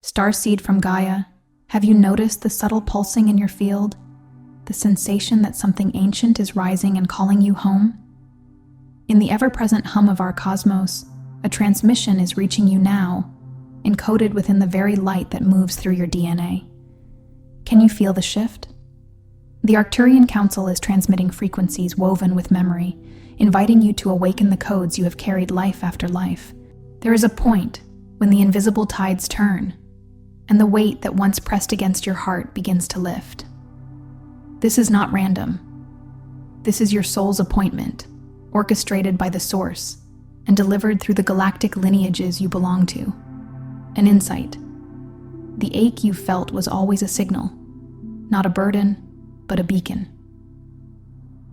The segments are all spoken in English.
Starseed from Gaia, have you noticed the subtle pulsing in your field? The sensation that something ancient is rising and calling you home? In the ever-present hum of our cosmos, a transmission is reaching you now, encoded within the very light that moves through your DNA. Can you feel the shift? The Arcturian Council is transmitting frequencies woven with memory, inviting you to awaken the codes you have carried life after life. There is a point when the invisible tides turn, and the weight that once pressed against your heart begins to lift. This is not random. This is your soul's appointment, orchestrated by the Source, and delivered through the galactic lineages you belong to. An insight. The ache you felt was always a signal, not a burden, but a beacon.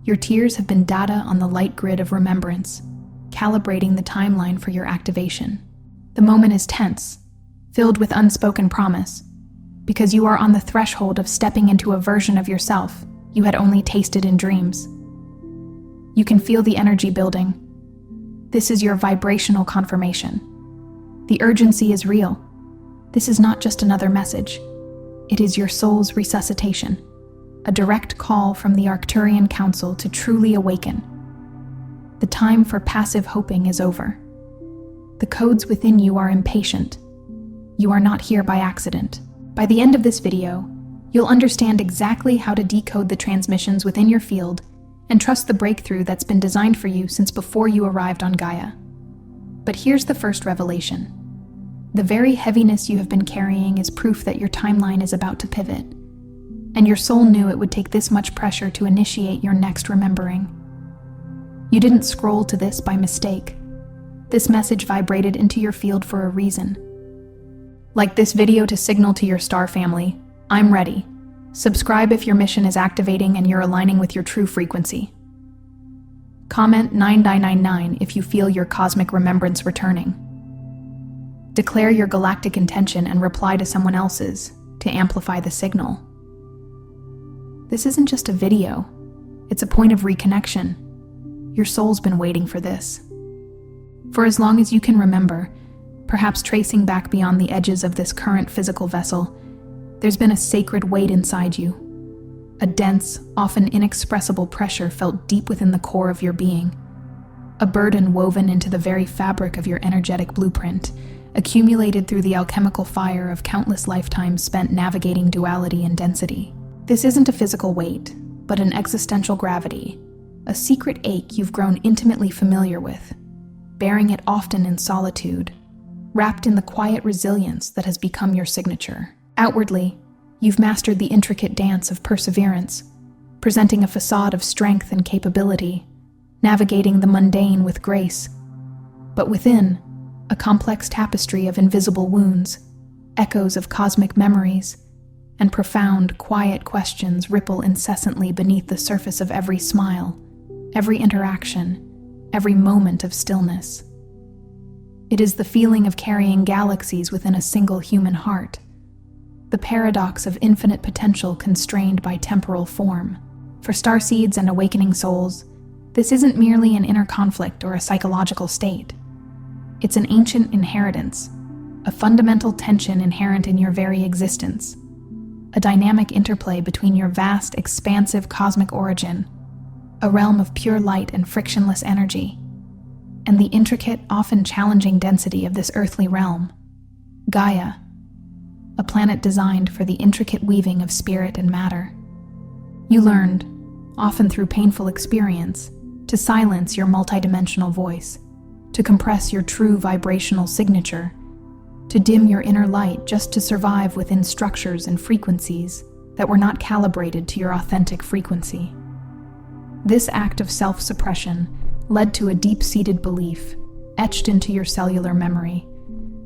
Your tears have been data on the light grid of remembrance, calibrating the timeline for your activation. The moment is tense, filled with unspoken promise, because you are on the threshold of stepping into a version of yourself you had only tasted in dreams. You can feel the energy building. This is your vibrational confirmation. The urgency is real. This is not just another message. It is your soul's resuscitation, a direct call from the Arcturian Council to truly awaken. The time for passive hoping is over. The codes within you are impatient. You are not here by accident. By the end of this video, you'll understand exactly how to decode the transmissions within your field and trust the breakthrough that's been designed for you since before you arrived on Gaia. But here's the first revelation. The very heaviness you have been carrying is proof that your timeline is about to pivot, and your soul knew it would take this much pressure to initiate your next remembering. You didn't scroll to this by mistake. This message vibrated into your field for a reason. Like this video to signal to your star family, I'm ready. Subscribe if your mission is activating and you're aligning with your true frequency. Comment 9999 if you feel your cosmic remembrance returning. Declare your galactic intention and reply to someone else's to amplify the signal. This isn't just a video, it's a point of reconnection. Your soul's been waiting for this. For as long as you can remember, perhaps tracing back beyond the edges of this current physical vessel, there's been a sacred weight inside you. A dense, often inexpressible pressure felt deep within the core of your being. A burden woven into the very fabric of your energetic blueprint, accumulated through the alchemical fire of countless lifetimes spent navigating duality and density. This isn't a physical weight, but an existential gravity, a secret ache you've grown intimately familiar with, bearing it often in solitude, wrapped in the quiet resilience that has become your signature. Outwardly, you've mastered the intricate dance of perseverance, presenting a facade of strength and capability, navigating the mundane with grace. But within, a complex tapestry of invisible wounds, echoes of cosmic memories, and profound, quiet questions ripple incessantly beneath the surface of every smile, every interaction, every moment of stillness. It is the feeling of carrying galaxies within a single human heart, the paradox of infinite potential constrained by temporal form. For starseeds and awakening souls, this isn't merely an inner conflict or a psychological state. It's an ancient inheritance, a fundamental tension inherent in your very existence, a dynamic interplay between your vast, expansive cosmic origin, a realm of pure light and frictionless energy, and the intricate, often challenging density of this earthly realm, Gaia, a planet designed for the intricate weaving of spirit and matter. You learned, often through painful experience, to silence your multidimensional voice, to compress your true vibrational signature, to dim your inner light just to survive within structures and frequencies that were not calibrated to your authentic frequency. This act of self-suppression led to a deep-seated belief, etched into your cellular memory,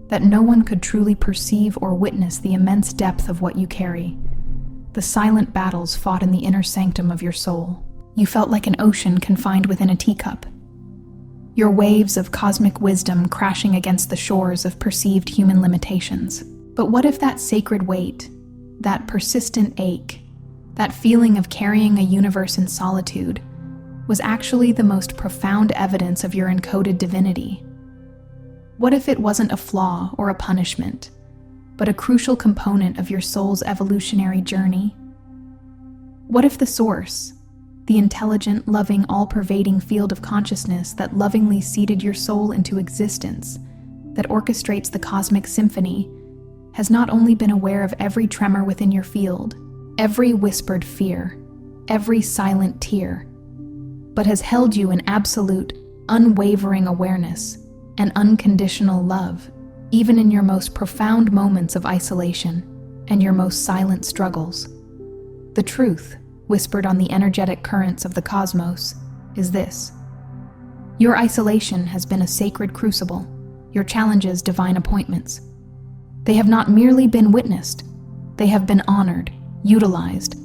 that no one could truly perceive or witness the immense depth of what you carry, the silent battles fought in the inner sanctum of your soul. You felt like an ocean confined within a teacup, your waves of cosmic wisdom crashing against the shores of perceived human limitations. But what if that sacred weight, that persistent ache, that feeling of carrying a universe in solitude, was actually the most profound evidence of your encoded divinity? What if it wasn't a flaw or a punishment, but a crucial component of your soul's evolutionary journey. What if the source, the intelligent, loving, all-pervading field of consciousness that lovingly seeded your soul into existence, that orchestrates the cosmic symphony, has not only been aware of every tremor within your field, every whispered fear, every silent tear, but has held you in absolute, unwavering awareness and unconditional love, even in your most profound moments of isolation and your most silent struggles. The truth, whispered on the energetic currents of the cosmos, is this: your isolation has been a sacred crucible, your challenges divine appointments. They have not merely been witnessed, they have been honored, utilized,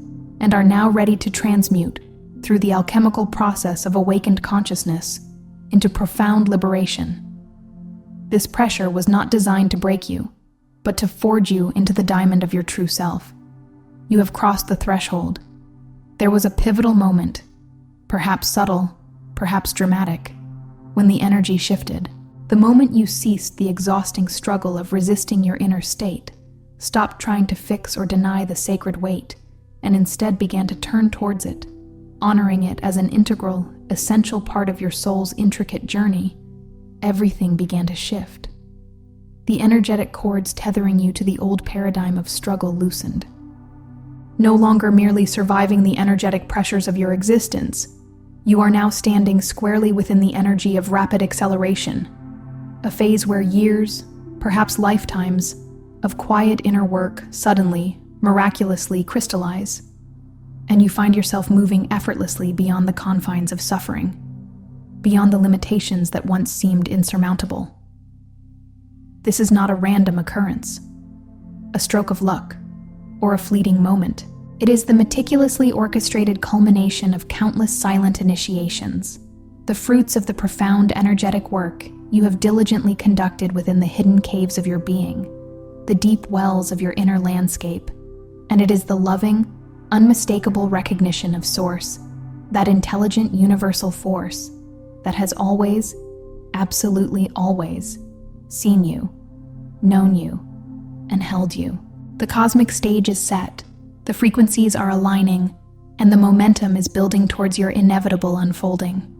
and are now ready to transmute, through the alchemical process of awakened consciousness, into profound liberation. This pressure was not designed to break you, but to forge you into the diamond of your true self. You have crossed the threshold. There was a pivotal moment, perhaps subtle, perhaps dramatic, when the energy shifted. The moment you ceased the exhausting struggle of resisting your inner state, stopped trying to fix or deny the sacred weight, and instead began to turn towards it, honoring it as an integral, essential part of your soul's intricate journey, everything began to shift. The energetic cords tethering you to the old paradigm of struggle loosened. No longer merely surviving the energetic pressures of your existence, you are now standing squarely within the energy of rapid acceleration, a phase where years, perhaps lifetimes, of quiet inner work suddenly, miraculously crystallize, and you find yourself moving effortlessly beyond the confines of suffering, beyond the limitations that once seemed insurmountable. This is not a random occurrence, a stroke of luck, or a fleeting moment. It is the meticulously orchestrated culmination of countless silent initiations, the fruits of the profound energetic work you have diligently conducted within the hidden caves of your being, the deep wells of your inner landscape, and it is the loving, unmistakable recognition of Source, that intelligent universal force that has always, absolutely always, seen you, known you, and held you. The cosmic stage is set, the frequencies are aligning, and the momentum is building towards your inevitable unfolding.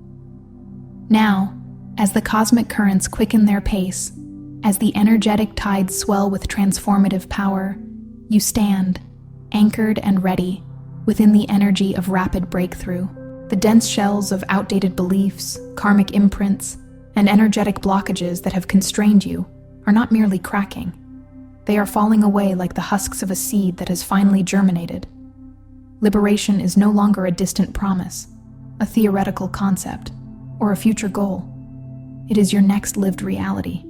Now, as the cosmic currents quicken their pace, as the energetic tides swell with transformative power, you stand, anchored and ready, within the energy of rapid breakthrough. The dense shells of outdated beliefs, karmic imprints, and energetic blockages that have constrained you are not merely cracking. They are falling away like the husks of a seed that has finally germinated. Liberation is no longer a distant promise, a theoretical concept, or a future goal. It is your next lived reality,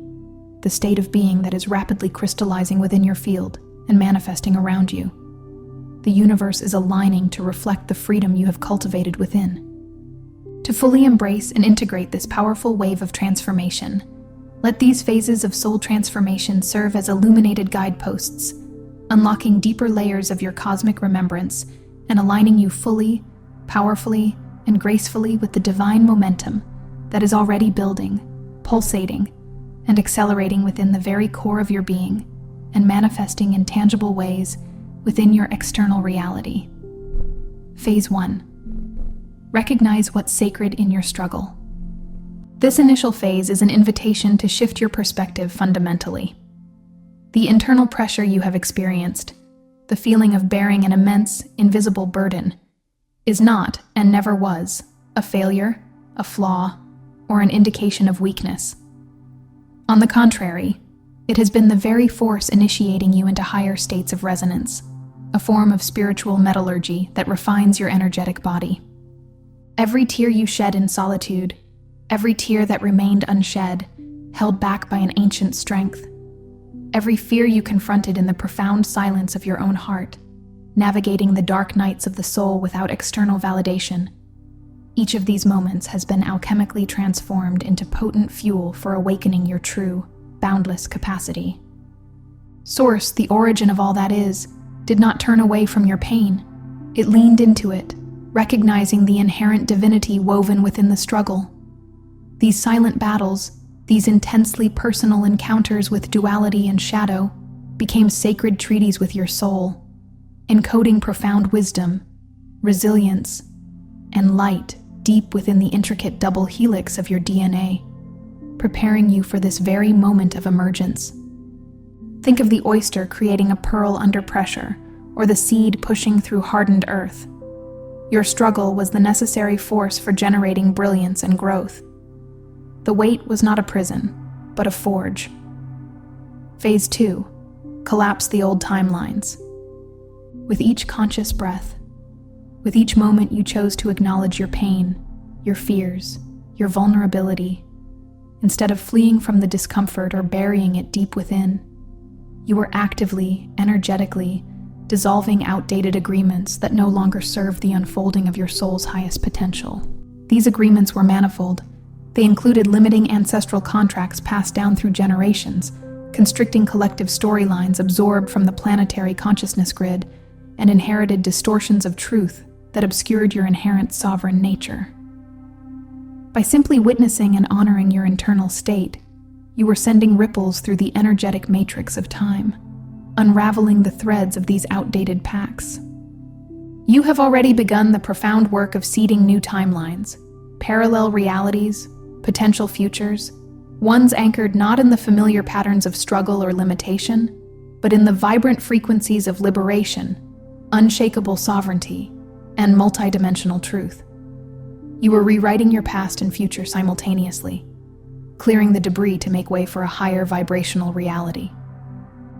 the state of being that is rapidly crystallizing within your field and manifesting around you. The universe is aligning to reflect the freedom you have cultivated within. To fully embrace and integrate this powerful wave of transformation, let these phases of soul transformation serve as illuminated guideposts, unlocking deeper layers of your cosmic remembrance and aligning you fully, powerfully, and gracefully with the divine momentum that is already building, pulsating, and accelerating within the very core of your being and manifesting in tangible ways within your external reality. Phase 1. Recognize what's sacred in your struggle. This initial phase is an invitation to shift your perspective fundamentally. The internal pressure you have experienced, the feeling of bearing an immense, invisible burden, is not, and never was, a failure, a flaw, or an indication of weakness. On the contrary, it has been the very force initiating you into higher states of resonance, a form of spiritual metallurgy that refines your energetic body. Every tear you shed in solitude, every tear that remained unshed, held back by an ancient strength, every fear you confronted in the profound silence of your own heart, navigating the dark nights of the soul without external validation, each of these moments has been alchemically transformed into potent fuel for awakening your true, boundless capacity. Source, the origin of all that is, did not turn away from your pain. It leaned into it, recognizing the inherent divinity woven within the struggle. These silent battles, these intensely personal encounters with duality and shadow, became sacred treaties with your soul, encoding profound wisdom, resilience, and light deep within the intricate double helix of your DNA, preparing you for this very moment of emergence. Think of the oyster creating a pearl under pressure, or the seed pushing through hardened earth. Your struggle was the necessary force for generating brilliance and growth. The wait was not a prison, but a forge. Phase 2. Collapse the old timelines. With each conscious breath, with each moment you chose to acknowledge your pain, your fears, your vulnerability, instead of fleeing from the discomfort or burying it deep within, you were actively, energetically, dissolving outdated agreements that no longer serve the unfolding of your soul's highest potential. These agreements were manifold. They included limiting ancestral contracts passed down through generations, constricting collective storylines absorbed from the planetary consciousness grid, and inherited distortions of truth that obscured your inherent sovereign nature. By simply witnessing and honoring your internal state, you were sending ripples through the energetic matrix of time, unraveling the threads of these outdated pacts. You have already begun the profound work of seeding new timelines, parallel realities, potential futures, ones anchored not in the familiar patterns of struggle or limitation, but in the vibrant frequencies of liberation, unshakable sovereignty, and multidimensional truth. You were rewriting your past and future simultaneously, clearing the debris to make way for a higher vibrational reality.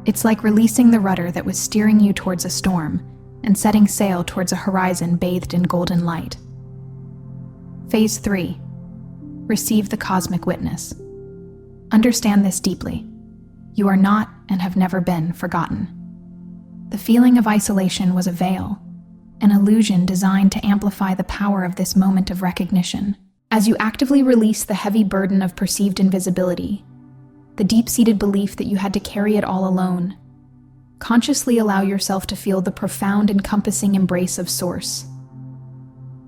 It's like releasing the rudder that was steering you towards a storm and setting sail towards a horizon bathed in golden light. Phase 3. Receive the cosmic witness. Understand this deeply. You are not and have never been forgotten. The feeling of isolation was a veil, an illusion designed to amplify the power of this moment of recognition. As you actively release the heavy burden of perceived invisibility, the deep-seated belief that you had to carry it all alone, consciously allow yourself to feel the profound, encompassing embrace of Source.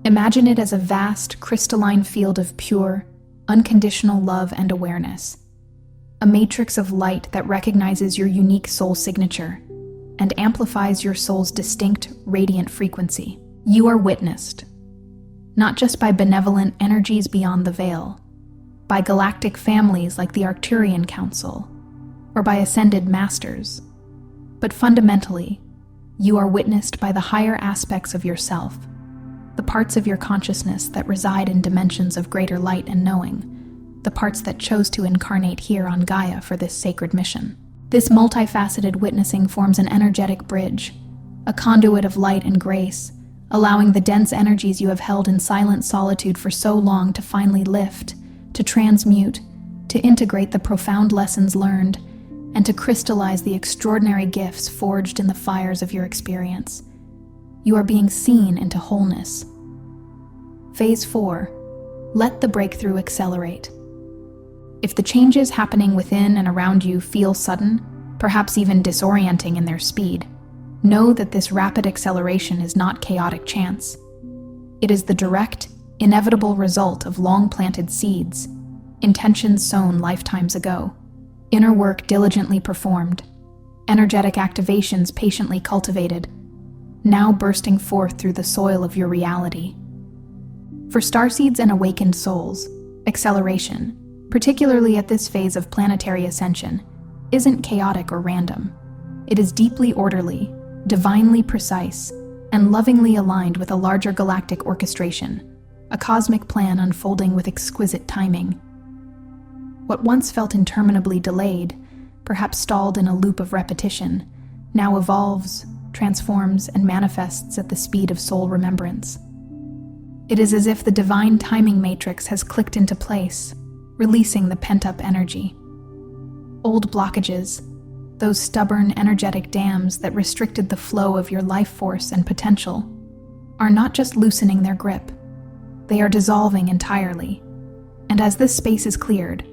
Imagine it as a vast, crystalline field of pure, unconditional love and awareness, a matrix of light that recognizes your unique soul signature and amplifies your soul's distinct, radiant frequency. You are witnessed, not just by benevolent energies beyond the veil, by galactic families like the Arcturian Council, or by ascended masters, but fundamentally, you are witnessed by the higher aspects of yourself, the parts of your consciousness that reside in dimensions of greater light and knowing, the parts that chose to incarnate here on Gaia for this sacred mission. This multifaceted witnessing forms an energetic bridge, a conduit of light and grace, allowing the dense energies you have held in silent solitude for so long to finally lift, to transmute, to integrate the profound lessons learned, and to crystallize the extraordinary gifts forged in the fires of your experience. You are being seen into wholeness. Phase 4. Let the breakthrough accelerate. If the changes happening within and around you feel sudden, perhaps even disorienting in their speed, know that this rapid acceleration is not chaotic chance. It is the direct, inevitable result of long-planted seeds, intentions sown lifetimes ago, inner work diligently performed, energetic activations patiently cultivated, now bursting forth through the soil of your reality. For starseeds and awakened souls, acceleration, particularly at this phase of planetary ascension, isn't chaotic or random. It is deeply orderly, divinely precise, and lovingly aligned with a larger galactic orchestration, a cosmic plan unfolding with exquisite timing. What once felt interminably delayed, perhaps stalled in a loop of repetition, now evolves, transforms, and manifests at the speed of soul remembrance. It is as if the divine timing matrix has clicked into place, releasing the pent-up energy. Old blockages, those stubborn, energetic dams that restricted the flow of your life force and potential, are not just loosening their grip, they are dissolving entirely. And as this space is cleared,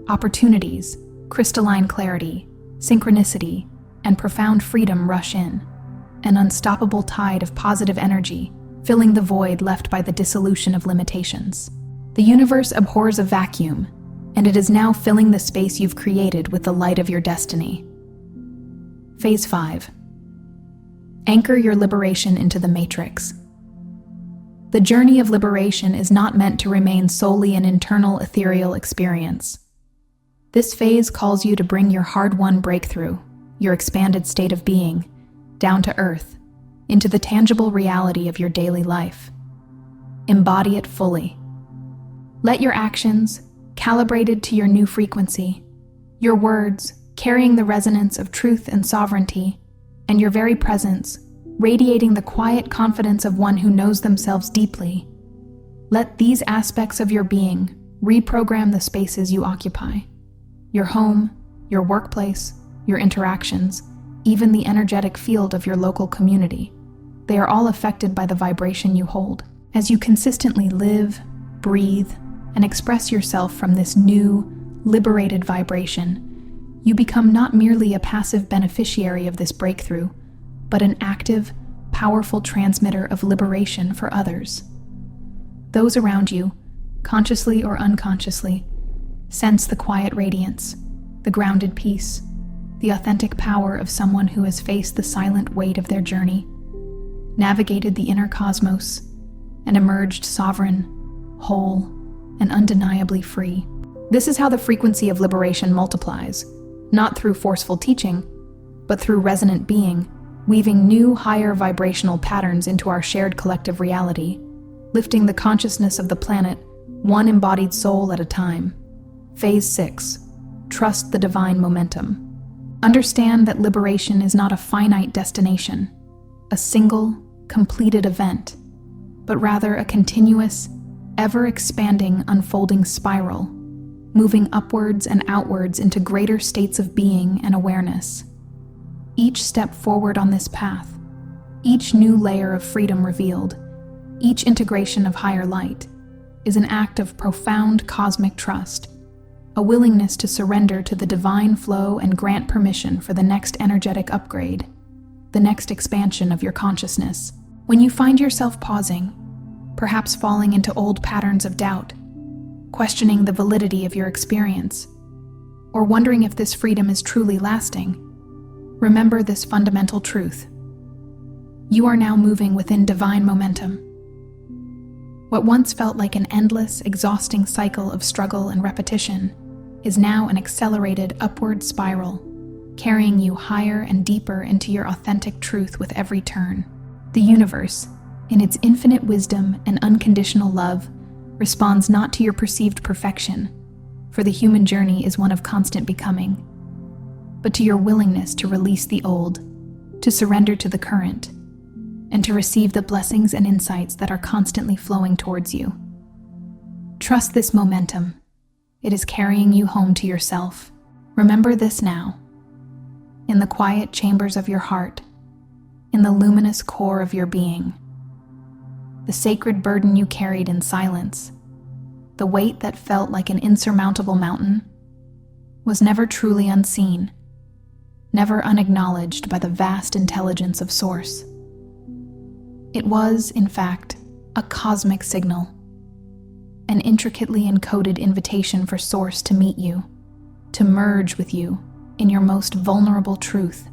opportunities, crystalline clarity, synchronicity, and profound freedom rush in, an unstoppable tide of positive energy, filling the void left by the dissolution of limitations. The universe abhors a vacuum, and it is now filling the space you've created with the light of your destiny. Phase 5. Anchor your liberation into the matrix. The journey of liberation is not meant to remain solely an internal ethereal experience. This phase calls you to bring your hard-won breakthrough, your expanded state of being, down to earth, into the tangible reality of your daily life. Embody it fully. Let your actions, calibrated to your new frequency, your words, carrying the resonance of truth and sovereignty, and your very presence, radiating the quiet confidence of one who knows themselves deeply. Let these aspects of your being reprogram the spaces you occupy. Your home, your workplace, your interactions, even the energetic field of your local community. They are all affected by the vibration you hold. As you consistently live, breathe, and express yourself from this new, liberated vibration, you become not merely a passive beneficiary of this breakthrough, but an active, powerful transmitter of liberation for others. Those around you, consciously or unconsciously, sense the quiet radiance, the grounded peace, the authentic power of someone who has faced the silent weight of their journey, navigated the inner cosmos, and emerged sovereign, whole, and undeniably free. This is how the frequency of liberation multiplies, not through forceful teaching, but through resonant being, weaving new, higher vibrational patterns into our shared collective reality, lifting the consciousness of the planet, one embodied soul at a time. Phase 6. Trust the divine momentum. Understand that liberation is not a finite destination, a single, completed event, but rather a continuous, ever-expanding, unfolding spiral, moving upwards and outwards into greater states of being and awareness. Each step forward on this path, each new layer of freedom revealed, each integration of higher light, is an act of profound cosmic trust, a willingness to surrender to the divine flow and grant permission for the next energetic upgrade, the next expansion of your consciousness. When you find yourself pausing, perhaps falling into old patterns of doubt, questioning the validity of your experience, or wondering if this freedom is truly lasting, remember this fundamental truth. You are now moving within divine momentum. What once felt like an endless, exhausting cycle of struggle and repetition is now an accelerated upward spiral, carrying you higher and deeper into your authentic truth with every turn. The universe, in its infinite wisdom and unconditional love, responds not to your perceived perfection, for the human journey is one of constant becoming, but to your willingness to release the old, to surrender to the current, and to receive the blessings and insights that are constantly flowing towards you. Trust this momentum. It is carrying you home to yourself. Remember this now. In the quiet chambers of your heart, in the luminous core of your being, the sacred burden you carried in silence, the weight that felt like an insurmountable mountain, was never truly unseen, never unacknowledged by the vast intelligence of Source. It was, in fact, a cosmic signal, an intricately encoded invitation for Source to meet you, to merge with you in your most vulnerable truth,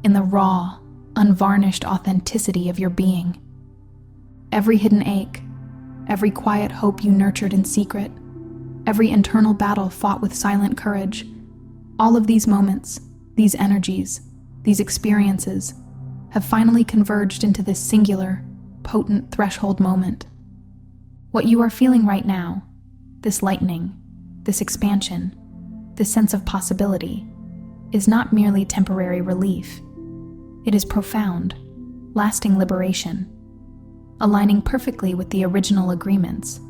in the raw, unvarnished authenticity of your being. Every hidden ache, every quiet hope you nurtured in secret, every internal battle fought with silent courage, all of these moments, these energies, these experiences, have finally converged into this singular, potent threshold moment. What you are feeling right now, this lightening, this expansion, this sense of possibility, is not merely temporary relief. It is profound, lasting liberation, aligning perfectly with the original agreements,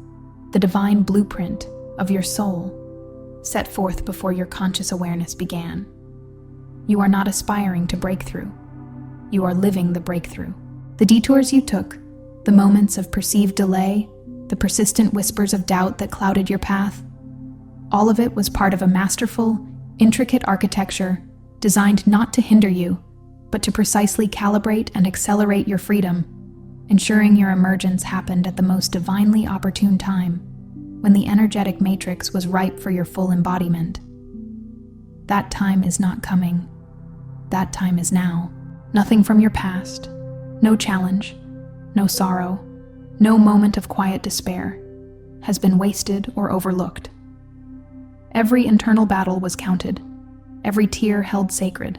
the divine blueprint of your soul, set forth before your conscious awareness began. You are not aspiring to breakthrough. You are living the breakthrough. The detours you took, the moments of perceived delay, the persistent whispers of doubt that clouded your path, all of it was part of a masterful, intricate architecture designed not to hinder you, but to precisely calibrate and accelerate your freedom, ensuring your emergence happened at the most divinely opportune time, when the energetic matrix was ripe for your full embodiment. That time is not coming. That time is now. Nothing from your past, no challenge, no sorrow, no moment of quiet despair has been wasted or overlooked. Every internal battle was counted, every tear held sacred,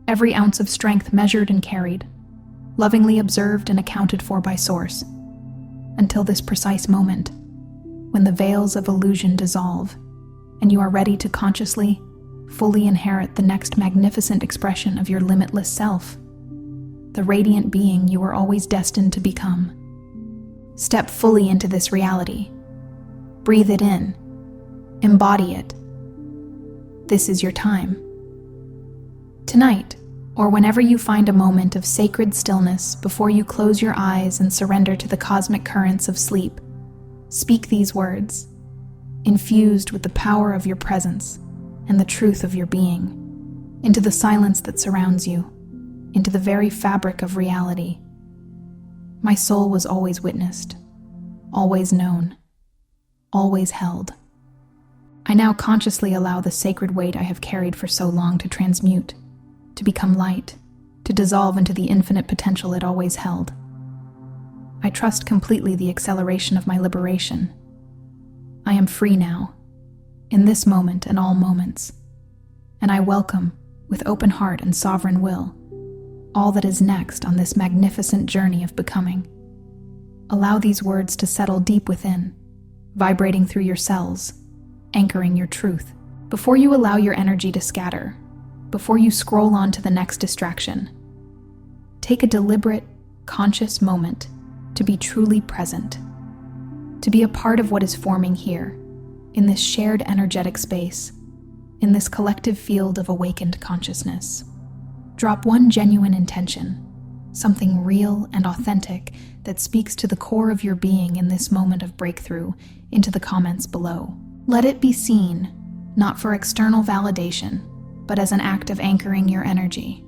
every ounce of strength measured and carried, lovingly observed and accounted for by Source, until this precise moment, when the veils of illusion dissolve and you are ready to consciously, fully inherit the next magnificent expression of your limitless self, the radiant being you were always destined to become. Step fully into this reality. Breathe it in. Embody it. This is your time. Tonight, or whenever you find a moment of sacred stillness before you close your eyes and surrender to the cosmic currents of sleep, speak these words, infused with the power of your presence and the truth of your being, into the silence that surrounds you, into the very fabric of reality. My soul was always witnessed, always known, always held. I now consciously allow the sacred weight I have carried for so long to transmute, to become light, to dissolve into the infinite potential it always held. I trust completely the acceleration of my liberation. I am free now, in this moment and all moments, and I welcome, with open heart and sovereign will, all that is next on this magnificent journey of becoming. Allow these words to settle deep within, vibrating through your cells, anchoring your truth. Before you allow your energy to scatter, before you scroll on to the next distraction, take a deliberate, conscious moment to be truly present, to be a part of what is forming here, in this shared energetic space, in this collective field of awakened consciousness. Drop one genuine intention, something real and authentic that speaks to the core of your being in this moment of breakthrough, into the comments below. Let it be seen, not for external validation, but as an act of anchoring your energy.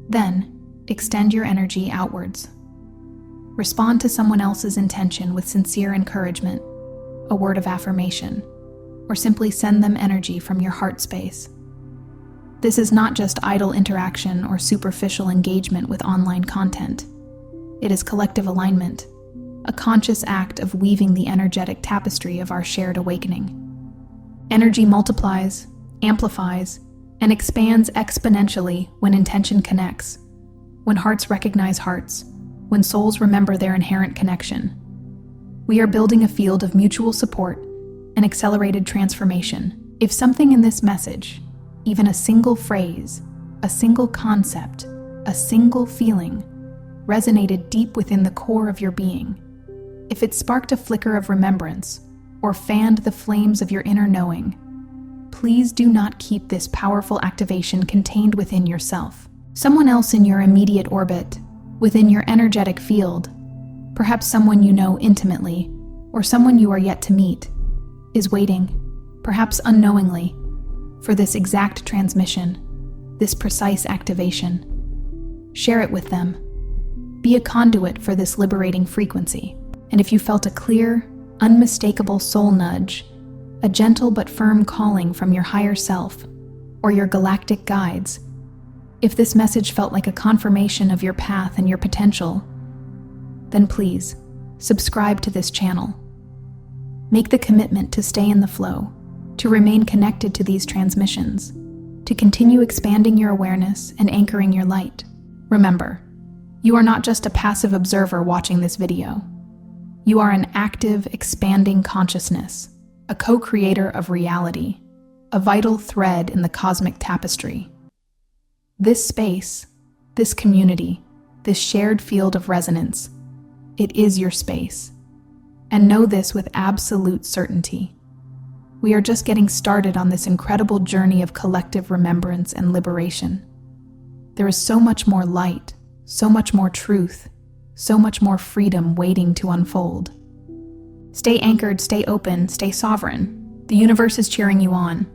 Then, extend your energy outwards. Respond to someone else's intention with sincere encouragement, a word of affirmation, or simply send them energy from your heart space. This is not just idle interaction or superficial engagement with online content. It is collective alignment, a conscious act of weaving the energetic tapestry of our shared awakening. Energy multiplies, amplifies, and expands exponentially when intention connects, when hearts recognize hearts, when souls remember their inherent connection. We are building a field of mutual support and accelerated transformation. If something in this message, even a single phrase, a single concept, a single feeling, resonated deep within the core of your being, if it sparked a flicker of remembrance or fanned the flames of your inner knowing, please do not keep this powerful activation contained within yourself. Someone else in your immediate orbit, within your energetic field, perhaps someone you know intimately, or someone you are yet to meet, is waiting, perhaps unknowingly, for this exact transmission, this precise activation. Share it with them. Be a conduit for this liberating frequency. And if you felt a clear, unmistakable soul nudge, a gentle but firm calling from your higher self, or your galactic guides, if this message felt like a confirmation of your path and your potential, then please, subscribe to this channel. Make the commitment to stay in the flow, to remain connected to these transmissions, to continue expanding your awareness and anchoring your light. Remember, you are not just a passive observer watching this video. You are an active, expanding consciousness, a co-creator of reality, a vital thread in the cosmic tapestry. This space, this community, this shared field of resonance, it is your space. And know this with absolute certainty. We are just getting started on this incredible journey of collective remembrance and liberation. There is so much more light, so much more truth, so much more freedom waiting to unfold. Stay anchored, stay open, stay sovereign. The universe is cheering you on.